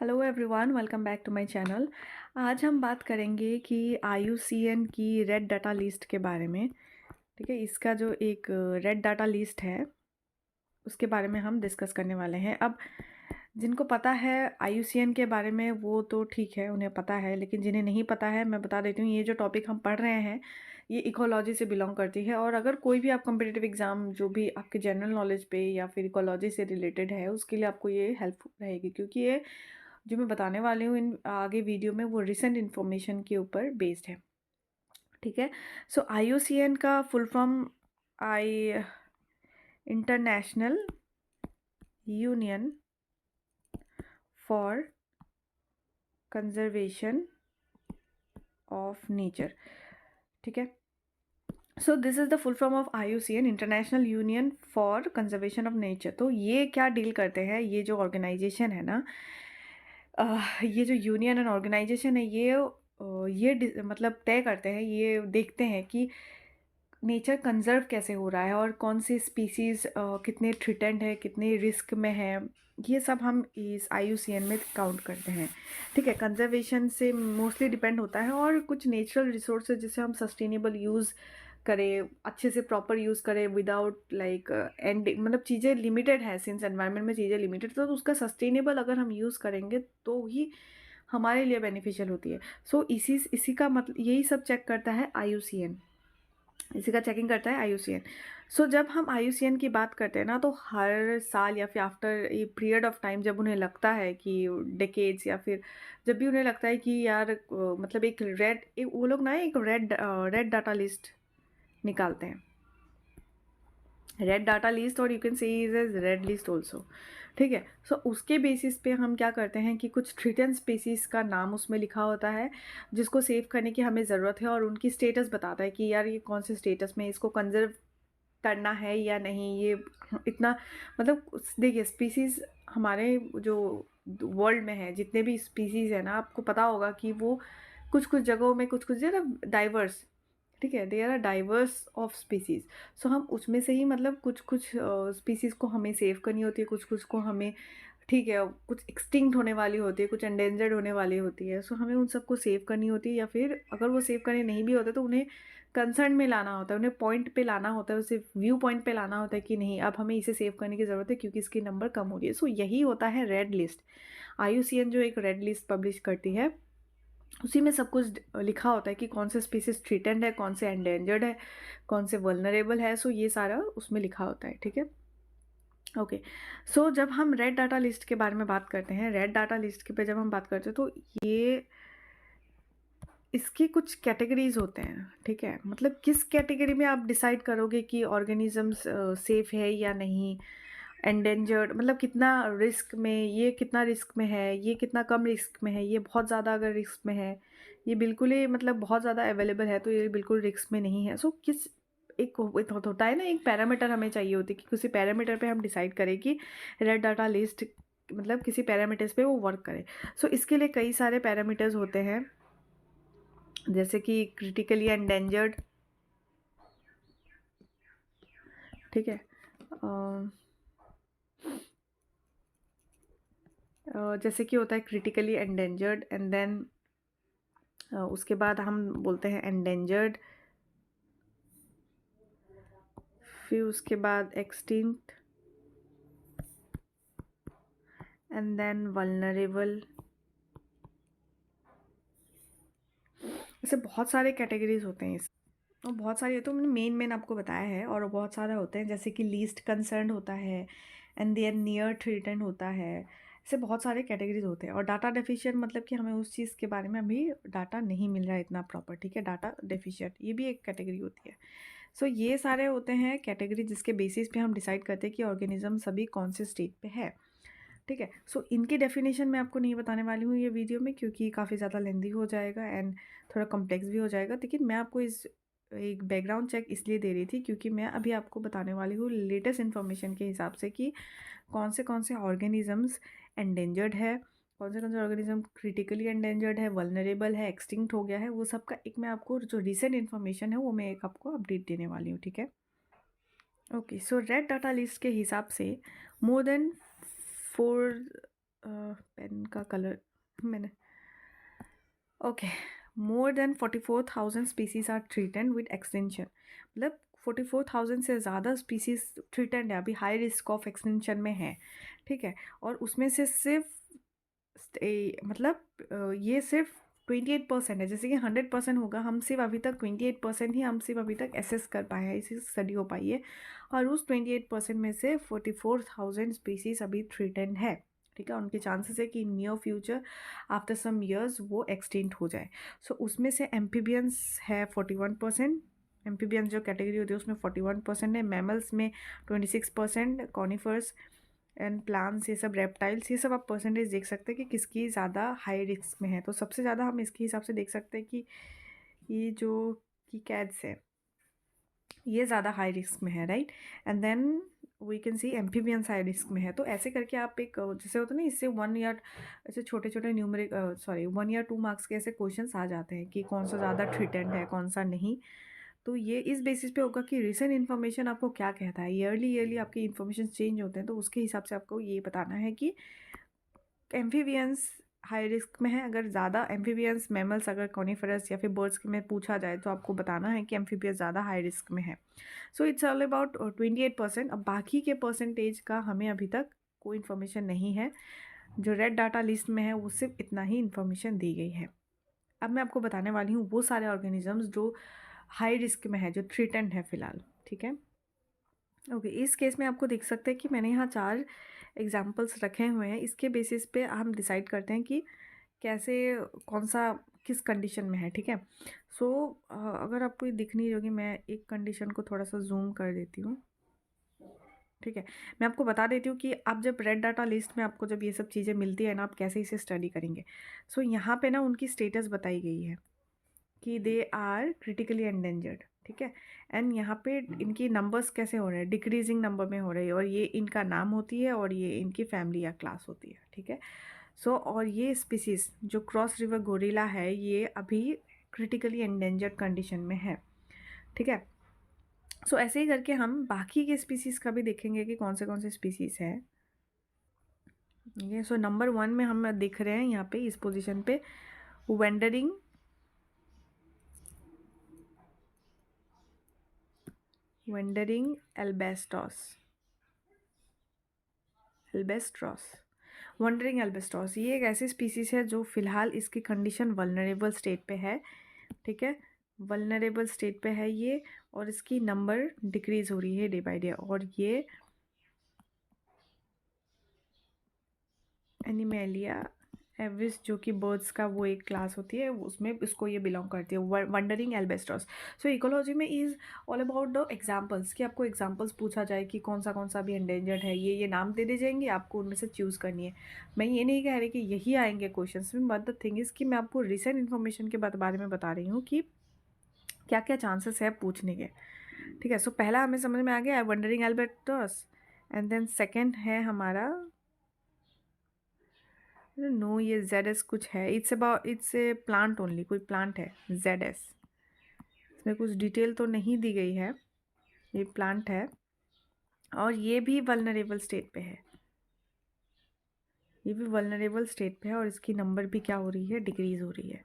Hello everyone, welcome back to my channel. आज हम बात करेंगे कि IUCN की रेड डाटा लिस्ट के बारे में। ठीक है, इसका जो एक रेड डाटा लिस्ट है उसके बारे में हम डिस्कस करने वाले हैं। अब जिनको पता है IUCN के बारे में वो तो ठीक है, उन्हें पता है, लेकिन जिन्हें नहीं पता है मैं बता देती हूँ। ये जो टॉपिक हम पढ़ रहे हैं ये इकोलॉजी से बिलोंग करती है, और अगर कोई भी आप कम्पिटिटिव एग्ज़ाम जो भी आपके जनरल नॉलेज पे या फिर इकोलॉजी से रिलेटेड है उसके लिए आपको ये हेल्पफुल रहेगी, क्योंकि ये जो मैं बताने वाली हूँ इन आगे वीडियो में वो रिसेंट इन्फॉर्मेशन के ऊपर बेस्ड है। ठीक है, सो IUCN का full form I international union for conservation of nature. ठीक है, so this is the full form of IUCN, international union for conservation of nature. तो ये क्या डील करते हैं, ये जो ऑर्गेनाइजेशन है ना, ये जो यूनियन एंड ऑर्गेनाइजेशन है ये मतलब तय करते हैं, ये देखते हैं कि नेचर कंजर्व कैसे हो रहा है और कौन सी स्पीसीज़ कितने थ्रेटेंड है, कितने रिस्क में है। ये सब हम इस IUCN में काउंट करते हैं। ठीक है, कंजर्वेशन से मोस्टली डिपेंड होता है, और कुछ नेचुरल रिसोर्सेज जिसे हम सस्टेनेबल यूज़ करें, अच्छे से प्रॉपर यूज़ करें विदाउट लाइक एंड, मतलब चीज़ें लिमिटेड है, सिंस एनवायरनमेंट में चीज़ें लिमिटेड, तो उसका सस्टेनेबल अगर हम यूज़ करेंगे तो ही हमारे लिए बेनिफिशियल होती है। सो इसी का मतलब यही सब चेक करता है IUCN, इसी का चेकिंग करता है IUCN। सो जब हम IUCN की बात करते हैं ना, तो हर साल या फिर after a period of time जब उन्हें लगता है कि डेकेड्स, या फिर जब भी उन्हें लगता है कि यार मतलब वो लोग ना एक रेड डाटा लिस्ट निकालते हैं, रेड डाटा लिस्ट, और you can say is as red list also. ठीक है, सो उसके बेसिस पे हम क्या करते हैं कि कुछ थ्रेटन स्पीसीज़ का नाम उसमें लिखा होता है जिसको सेव करने की हमें ज़रूरत है, और उनकी स्टेटस बताता है कि यार ये कौन से स्टेटस में, इसको कंजर्व करना है या नहीं। ये इतना मतलब देखिए, स्पीसीज़ हमारे जो वर्ल्ड में है, जितने भी स्पीसीज़ है ना, आपको पता होगा कि वो कुछ कुछ जगहों में कुछ कुछ डाइवर्स। ठीक है, there are diverse of species. So हम उसमें से ही मतलब कुछ कुछ स्पीसीज़ को हमें सेव करनी होती है, कुछ कुछ को हमें, ठीक है, कुछ एक्सटिंक्ट होने वाली होती है, कुछ एंडेंजर्ड होने वाली होती है। सो हमें उन सबको सेव करनी होती है, या फिर अगर वो सेव करने नहीं भी होते तो उन्हें कंसर्न में लाना होता है, उन्हें पॉइंट पे लाना होता है, उसे व्यू पॉइंट पे लाना होता है कि नहीं, अब हमें इसे सेव करने की ज़रूरत है क्योंकि इसकी नंबर कम हो रही है। सो यही होता है रेड लिस्ट। IUCN जो एक रेड लिस्ट पब्लिश करती है, उसी में सब कुछ लिखा होता है कि कौन से स्पीसीज थ्रेटेंड है, कौन से एंडेंजर्ड है, कौन से वल्नरेबल है। सो ये सारा उसमें लिखा होता है। ठीक है, ओके। सो जब हम रेड डाटा लिस्ट के बारे में बात करते हैं, रेड डाटा लिस्ट के पे जब हम बात करते हैं, तो ये इसके कुछ कैटेगरीज होते हैं। ठीक है, मतलब किस कैटेगरी में आप डिसाइड करोगे कि ऑर्गेनिजम्स सेफ है या नहीं, एंडेंजर्ड मतलब कितना रिस्क में, ये कितना रिस्क में है, ये कितना कम रिस्क में है, ये बहुत ज़्यादा अगर रिस्क में है, ये बिल्कुल ही मतलब बहुत ज़्यादा अवेलेबल है, तो ये बिल्कुल रिस्क में नहीं है। सो किस एक होता है ना, एक पैरामीटर हमें चाहिए होती है कि किसी पैरामीटर पे हम डिसाइड करें कि रेड डाटा लिस्ट मतलब किसी पैरामीटर्स पे वो वर्क करे। सो इसके लिए कई सारे पैरामीटर्स होते हैं, जैसे कि क्रिटिकली एंडेंजर्ड। ठीक है, जैसे कि होता है क्रिटिकली एंडेंजर्ड, एंड देन उसके बाद हम बोलते हैं एंडेंजर्ड, फिर उसके बाद एक्सटिंक्ट, एंड देन वल्नरेबल। ऐसे बहुत सारे कैटेगरीज होते हैं इस, और बहुत सारे, तो मैंने मेन आपको बताया है, और बहुत सारे होते हैं जैसे कि लीस्ट कंसर्न होता है, एंड देन नियर थ्रेटन होता है। ऐसे बहुत सारे कैटेगरीज होते हैं। और डाटा डेफिशिएंट मतलब कि हमें उस चीज़ के बारे में अभी डाटा नहीं मिल रहा है इतना प्रॉपर। ठीक है, डाटा डेफिशिएंट ये भी एक कैटेगरी होती है। सो ये सारे होते हैं कैटेगरी जिसके बेसिस पे हम डिसाइड करते हैं कि ऑर्गेनिज्म सभी कौन से स्टेट पे है। ठीक है, सो इनकी डेफिनेशन मैं आपको नहीं बताने वाली हूँ ये वीडियो में, क्योंकि काफ़ी ज़्यादा लेंदी हो जाएगा एंड थोड़ा कॉम्प्लेक्स भी हो जाएगा। लेकिन मैं आपको इस एक बैकग्राउंड चेक इसलिए दे रही थी क्योंकि मैं अभी आपको बताने वाली हूँ लेटेस्ट इन्फॉर्मेशन के हिसाब से कि कौन से ऑर्गेनिजम्स एंडेंजर्ड है, कौन से ऑर्गेनिज्म क्रिटिकली एंडेंजर्ड है, वल्नरेबल है, एक्सटिंक्ट हो गया है, वो सब का एक मैं आपको जो रिसेंट इन्फॉर्मेशन है वो मैं एक आपको अपडेट देने वाली हूँ। ठीक है, okay. So red data list के हिसाब से मोर देन 4 पेन का कलर मैंने okay, more than 44,000 species are threatened with extinction. मतलब 44,000 से ज़्यादा स्पीसीज थ्रेटेंड है, अभी हाई रिस्क ऑफ एक्सटिंक्शन में है, ठीक है। और उसमें से सिर्फ ये सिर्फ 28% है। जैसे कि 100% होगा, हम सिर्फ अभी तक 28% ही हम सिर्फ अभी तक एसेस कर पाए हैं, इसी स्टडी हो पाई है। और उस 28% में से 44,000 स्पीसीज अभी थ्रेटेंड है, ठीक है। उनके चांसेस है कि near future after some years वो एक्सटिंक्ट हो जाए। सो उसमें से एम्फीबियंस है 41%। एम्फीबियंस जो कैटेगरी होती है उसमें 41% है। मैमल्स में 26%, कॉनिफर्स एंड प्लांट्स, ये सब रेप्टाइल्स, ये सब आप परसेंटेज देख सकते हैं कि किसकी ज़्यादा हाई रिस्क में है। तो सबसे ज़्यादा हम इसके हिसाब से देख सकते हैं कि ये जो की कैट्स है ये ज़्यादा हाई रिस्क में है, right. And then we can see amphibians high risk में है। तो ऐसे करके आप एक जैसे होता है ना, इससे 1 या ऐसे छोटे छोटे न्यूमरिक 1 या 2 मार्क्स के ऐसे क्वेश्चंस आ जाते हैं कि कौन सा ज़्यादा थ्रेटेंड है कौन सा नहीं। तो ये इस बेसिस पे होगा कि रिसेंट इन्फॉर्मेशन आपको क्या कहता है। ईयरली आपके इन्फॉर्मेशन चेंज होते हैं, तो उसके हिसाब से आपको ये बताना है कि एम्फीबियंस हाई रिस्क में है। अगर ज़्यादा एम्फीबियंस मैमल्स, अगर कॉनिफरस या फिर बर्ड्स में पूछा जाए तो आपको बताना है कि एम्फीबियंस ज़्यादा हाई रिस्क में है। So it's all about 28%। अब बाकी के परसेंटेज का हमें अभी तक कोई इन्फॉर्मेशन नहीं है। जो रेड डाटा लिस्ट में है वो सिर्फ इतना ही इन्फॉर्मेशन दी गई है। अब मैं आपको बताने वाली हूँ वो सारे ऑर्गेनिजम्स जो हाई रिस्क में है, जो थ्रेटेंड है फ़िलहाल, ठीक है। ओके, इस केस में आपको देख सकते हैं कि मैंने यहाँ 4 एग्जाम्पल्स रखे हुए हैं। इसके बेसिस पे हम डिसाइड करते हैं कि कैसे, कौन सा किस कंडीशन में है, ठीक है। सो अगर आपको ये दिख नहीं रही होगी, मैं एक कंडीशन को थोड़ा सा जूम कर देती हूँ, ठीक है। मैं आपको बता देती हूँ कि आप जब रेड डाटा लिस्ट में आपको जब ये सब चीज़ें मिलती है ना, आप कैसे इसे स्टडी करेंगे। सो यहाँ पे ना उनकी स्टेटस बताई गई है कि दे आर क्रिटिकली एंडेंजर्ड, ठीक है। एंड यहाँ पे इनकी नंबर्स कैसे हो रहे हैं, डिक्रीजिंग नंबर में हो रही है, और ये इनका नाम होती है और ये इनकी फैमिली या क्लास होती है, ठीक है। सो और ये स्पीसीज़ जो क्रॉस रिवर गोरिल्ला है ये अभी क्रिटिकली एंडेंजर्ड कंडीशन में है, ठीक है। सो ऐसे ही करके हम बाकी के स्पीसीज़ का भी देखेंगे कि कौन से स्पीसीज़ है ये। सो नंबर 1 में हम देख रहे हैं यहाँ पे इस पोजीशन पे वेंडरिंग एल्बेस्ट्रॉस। वंडरिंग एल्बेस्ट्रॉस ये एक ऐसी स्पीसीज़ है जो फ़िलहाल इसकी कंडीशन वल्नरेबल स्टेट पे है, ठीक है। वल्नरेबल स्टेट पे है ये, और इसकी नंबर डिक्रीज़ हो रही है डे बाय डे। और ये एनिमेलिया एविस जो कि बर्ड्स का वो एक क्लास होती है, उसमें इसको ये बिलोंग करती है, वंडरिंग एल्बेस्ट्रॉस। सो इकोलॉजी में is all about the examples, कि आपको एग्जाम्पल्स पूछा जाए कि कौन सा भी एंडेंजर्ड है, ये नाम दे दी जाएंगे, आपको उनमें से चूज़ करनी है। मैं ये नहीं कह रही कि यही आएंगे क्वेश्चन में, बट द थिंग इज़ कि मैं आपको रिसेंट इन्फॉर्मेशन के बारे में बता रही हूँ कि क्या क्या चांसेस है पूछने के, ठीक है। सो पहला हमें समझ में आ गया वंडरिंग एल्बेस्ट्रॉस। एंड देन सेकेंड है हमारा नो, ये ZS कुछ है, इट्स ए प्लांट ओनली, कोई प्लांट है ZS। इसमें कुछ डिटेल तो नहीं दी गई है, ये प्लांट है और ये भी वल्नरेबल स्टेट पे है, ये भी वल्नरेबल स्टेट पे है, और इसकी नंबर भी क्या हो रही है, डिक्रीज हो रही है।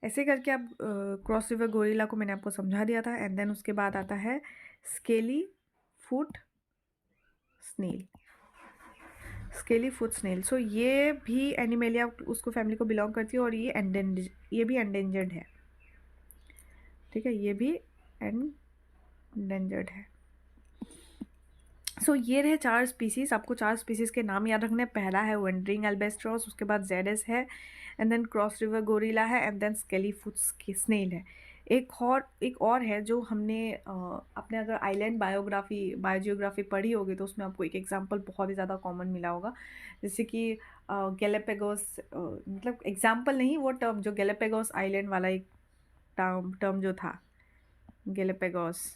ऐसे करके आप क्रॉस रिवर गोरिल्ला को मैंने आपको समझा दिया था। एंड देन उसके बाद आता है scaly foot snail. Scaly foot snail, so ये भी एनिमेलिया उसको फैमिली को बिलोंग करती है, और ये भी एंडेंजर्ड है, ठीक है। ये भी एंडेंजर्ड है। सो ये रहे 4 स्पीसीज़। आपको 4 स्पीसीज़ के नाम याद रखने हैं। पहला है वंडरिंग एल्बेस्ट्रॉस, उसके बाद ZS है, and then cross river gorilla है, and then scaly foot snail है। एक और है जो हमने अपने अगर आइलैंड बायोजियोग्राफी पढ़ी होगी तो उसमें आपको एक एग्जांपल बहुत ही ज़्यादा कॉमन मिला होगा, जैसे कि गैलापागोस, मतलब एग्जांपल नहीं, वो टर्म जो गैलापागोस आइलैंड वाला एक टर्म जो था, गैलापागोस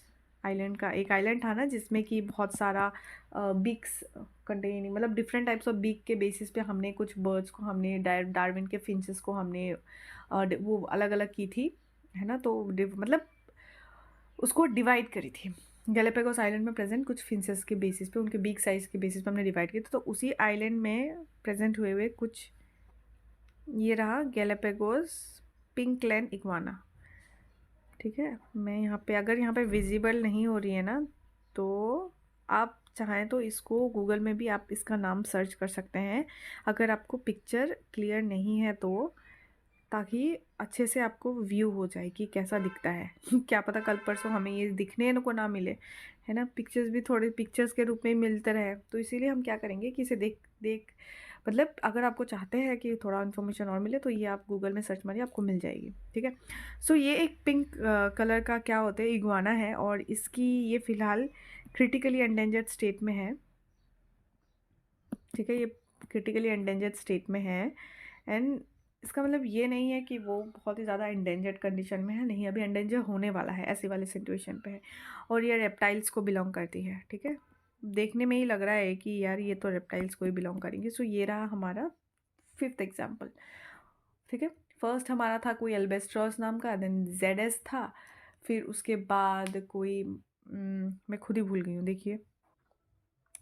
आइलैंड का एक आइलैंड था ना जिसमें कि बहुत सारा बीक्स कंटेनिंग, मतलब डिफरेंट टाइप्स ऑफ बीक के बेसिस पे हमने कुछ बर्ड्स को, हमने डार्विन के फिंचेस को हमने वो अलग अलग की थी, है ना। तो मतलब उसको डिवाइड करी थी, गैलापागोस आइलैंड में प्रेजेंट कुछ फिंसेस के बेसिस पे, उनके बीक साइज के बेसिस पे हमने डिवाइड किया था। तो उसी आइलैंड में प्रेजेंट हुए हुए कुछ, ये रहा गैलापागोस पिंकलैंड इग्वाना। ठीक है, मैं यहाँ पे, अगर यहाँ पे विजिबल नहीं हो रही है ना, तो आप चाहें तो इसको गूगल में भी आप इसका नाम सर्च कर सकते हैं, अगर आपको पिक्चर क्लियर नहीं है तो, ताकि अच्छे से आपको व्यू हो जाए कि कैसा दिखता है। क्या पता कल परसों हमें ये दिखने को ना मिले, है ना, पिक्चर्स भी थोड़े पिक्चर्स के रूप में ही मिलते रहे। तो इसीलिए हम क्या करेंगे कि इसे देख देख मतलब अगर आपको चाहते हैं कि थोड़ा इन्फॉर्मेशन और मिले तो ये आप गूगल में सर्च मारिए, आपको मिल जाएगी। ठीक है, सो ये एक पिंक कलर का क्या होता है, इग्वाना है, और इसकी ये फ़िलहाल क्रिटिकली एंडेंजर्ड स्टेट में है। ठीक है, ये क्रिटिकली एंडेंजर्ड स्टेट में है, एंड इसका मतलब ये नहीं है कि वो बहुत ही ज़्यादा एंडेंजर्ड कंडीशन में है, नहीं, अभी एंडेंजर होने वाला है, ऐसे वाले सिचुएशन पे है। और ये रेप्टाइल्स को बिलोंग करती है। ठीक है, देखने में ही लग रहा है कि यार ये तो रेप्टाइल्स को ही बिलोंग करेंगे। सो ये रहा हमारा 5th एग्जाम्पल। ठीक है, फर्स्ट हमारा था कोई एल्बेस्ट्रॉस नाम का, देन जेडएस था, फिर उसके बाद कोई मैं खुद ही भूल गई हूँ, देखिए।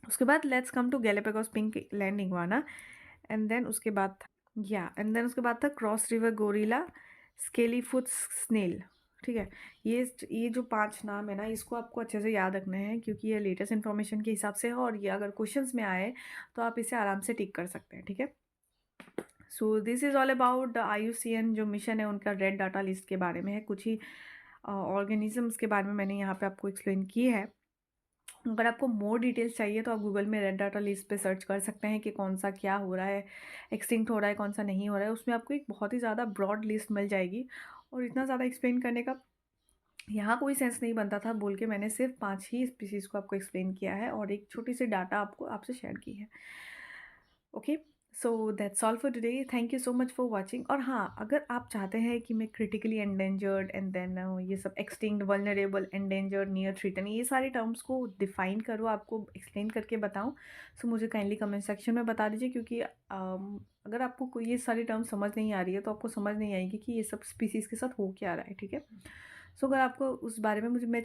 उसके बाद let's come to Galapagos pink land iguana, and then उसके बाद था, एंड देन उसके बाद था cross river gorilla, scaly foot snail. ठीक है, ये जो 5 नाम है ना, इसको आपको अच्छे से याद रखना है, क्योंकि ये लेटेस्ट इन्फॉर्मेशन के हिसाब से है, और ये अगर क्वेश्चंस में आए तो आप इसे आराम से टिक कर सकते हैं। ठीक है, so this is all about the IUCN जो मिशन है, उनका रेड डाटा लिस्ट के बारे में है, कुछ ही ऑर्गेनिजम्स के बारे में मैंने यहाँ पे आपको एक्सप्लेन की है। अगर आपको मोर डिटेल्स चाहिए तो आप गूगल में रेड डाटा लिस्ट पे सर्च कर सकते हैं कि कौन सा क्या हो रहा है, एक्सटिंक्ट हो रहा है, कौन सा नहीं हो रहा है। उसमें आपको एक बहुत ही ज़्यादा ब्रॉड लिस्ट मिल जाएगी, और इतना ज़्यादा एक्सप्लेन करने का यहाँ कोई सेंस नहीं बनता था, बोल के मैंने सिर्फ 5 ही स्पीसीज़ को आपको एक्सप्लेन किया है, और एक छोटी सी डाटा आपसे शेयर की है। Okay, so that's all for today, thank you so much for watching. और हाँ, अगर आप चाहते हैं कि मैं क्रिटिकली एंडेंजर्ड एंड देन ये सब extinct, vulnerable, endangered, near threaten, ये सारे टर्म्स को डिफाइन करूँ, आपको एक्सप्लेन करके बताऊँ, सो मुझे काइंडली कमेंट सेक्शन में बता दीजिए, क्योंकि अगर आपको कोई ये सारी टर्म्स समझ नहीं आ रही है तो आपको समझ नहीं आएगी कि ये सब स्पीसीज़ के साथ हो क्या रहा है। ठीक है, सो अगर आपको उस बारे में मुझे मैं